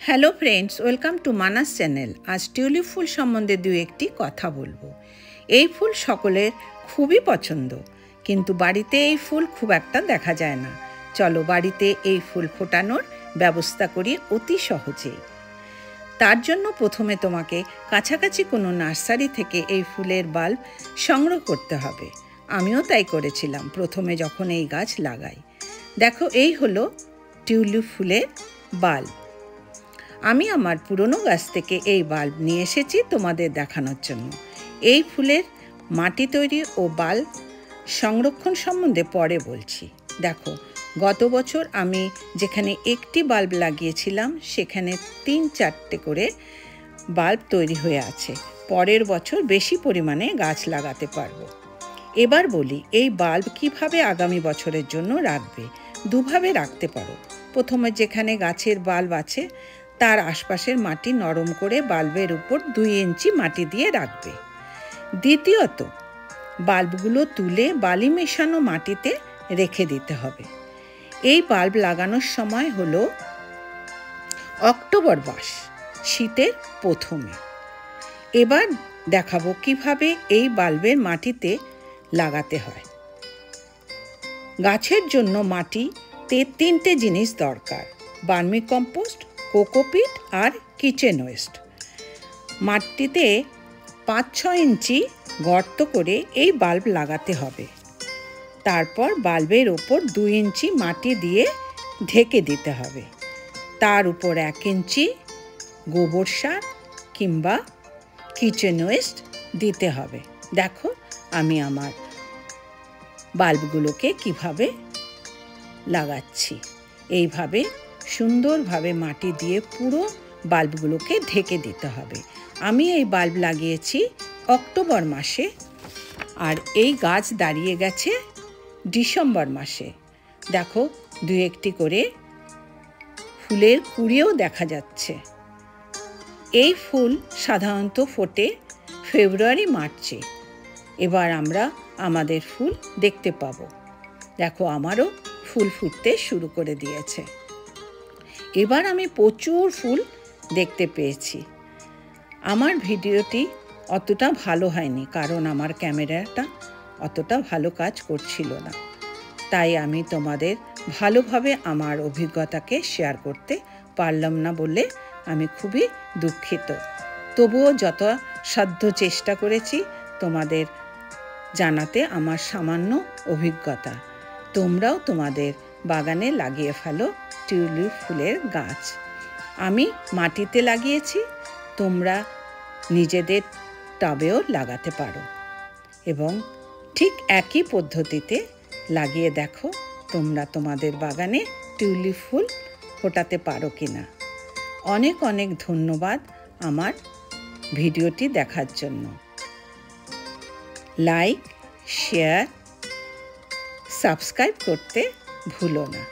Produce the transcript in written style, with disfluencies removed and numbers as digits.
Hello friends, welcome to Manas channel. আজ tulip ফুল সম্বন্ধে দু একটি কথা বলবো। এই ফুল সকলের খুবই পছন্দ, কিন্তু বাড়িতে এই ফুল খুব একটা দেখা যায় না। চলো বাড়িতে এই ফুল ফোটানোর ব্যবস্থা করি অতি সহজেই। তার জন্য প্রথমে তোমাকে কাছাকাছি কোনো নার্সারি থেকে এই ফুলের বাল্ব সংগ্রহ করতে হবে। আমিও তাই করেছিলাম প্রথমে যখন এই গাছ লাগাই। দেখো, এই হলো টিউলিপ ফুলের বাল্ব। আমি আমার পুরনো গাছ থেকে এই বাল্ব নিয়ে এসেছি তোমাদের দেখানোর জন্য। এই ফুলের মাটি তৈরি ও বাল্ব সংরক্ষণ সম্বন্ধে পরে বলছি। দেখো, গত বছর আমি যেখানে একটি বাল্ব লাগিয়েছিলাম সেখানে 3-4টে করে বাল্ব তৈরি হয়ে আছে। পরের বছর বেশি পরিমাণে গাছ লাগাতে পারবো। এবার বলি, এই বাল্ব কিভাবে আগামী বছরের জন্য রাখবে। দুভাবে রাখতে পারো। প্রথমে যেখানে গাছের বাল্ব আছে তার আশপাশের মাটি নরম করে বাল্বের উপর 2 ইঞ্চি মাটি দিয়ে রাখবে। দ্বিতীয়ত, বাল্বগুলো তুলে বালি মেশানো মাটিতে রেখে দিতে হবে। এই বাল্ব লাগানোর সময় হলো অক্টোবর মাস, শীতের প্রথমে। এবার দেখাবো কিভাবে এই বাল্বের মাটিতে লাগাতে হয়। গাছের জন্য মাটিতে 3টে জিনিস দরকার: ভার্মি কম্পোস্ট, কোকোপিট আর কিচেন ওয়েস্ট। মাটিতে 5-6 ইঞ্চি গর্ত করে এই বাল্ব লাগাতে হবে। তারপর বাল্বের ওপর 2 ইঞ্চি মাটি দিয়ে ঢেকে দিতে হবে। তার উপর 1 ইঞ্চি গোবর সার কিংবা কিচেন ওয়েস্ট দিতে হবে। দেখো, আমি আমার বাল্বগুলোকে কিভাবে লাগাচ্ছি। এইভাবে সুন্দরভাবে মাটি দিয়ে পুরো বাল্বগুলোকে ঢেকে দিতে হবে। আমি এই বাল্ব লাগিয়েছি অক্টোবর মাসে, আর এই গাছ দাঁড়িয়ে গেছে ডিসেম্বর মাসে। দেখো, 2-1টি করে ফুলের কুঁড়িও দেখা যাচ্ছে। এই ফুল সাধারণত ফোটে ফেব্রুয়ারি মার্চে। এবার আমরা আমাদের ফুল দেখতে পাবো। দেখো, আমারও ফুল ফুটতে শুরু করে দিয়েছে। এবার আমি প্রচুর ফুল দেখতে পেয়েছি। আমার ভিডিওটি অতটা ভালো হয়নি, কারণ আমার ক্যামেরাটা অতটা ভালো কাজ করছিল না। তাই আমি তোমাদের ভালোভাবে আমার অভিজ্ঞতাকে শেয়ার করতে পারলাম না বলে আমি খুবই দুঃখিত। তবুও যথাসাধ্য চেষ্টা করেছি তোমাদের জানাতে আমার সামান্য অভিজ্ঞতা। তোমরাও তোমাদের বাগানে লাগিয়ে ফেলো টিউলিপ ফুলের গাছ। আমি মাটিতে লাগিয়েছি, তোমরা নিজেদের টবেও লাগাতে পারো এবং ঠিক একই পদ্ধতিতে লাগিয়ে দেখো তোমরা তোমাদের বাগানে টিউলিপ ফুল ফোটাতে পারো কিনা। অনেক অনেক ধন্যবাদ আমার ভিডিওটি দেখার জন্য। লাইক, শেয়ার, সাবস্ক্রাইব করতে ভুলো না।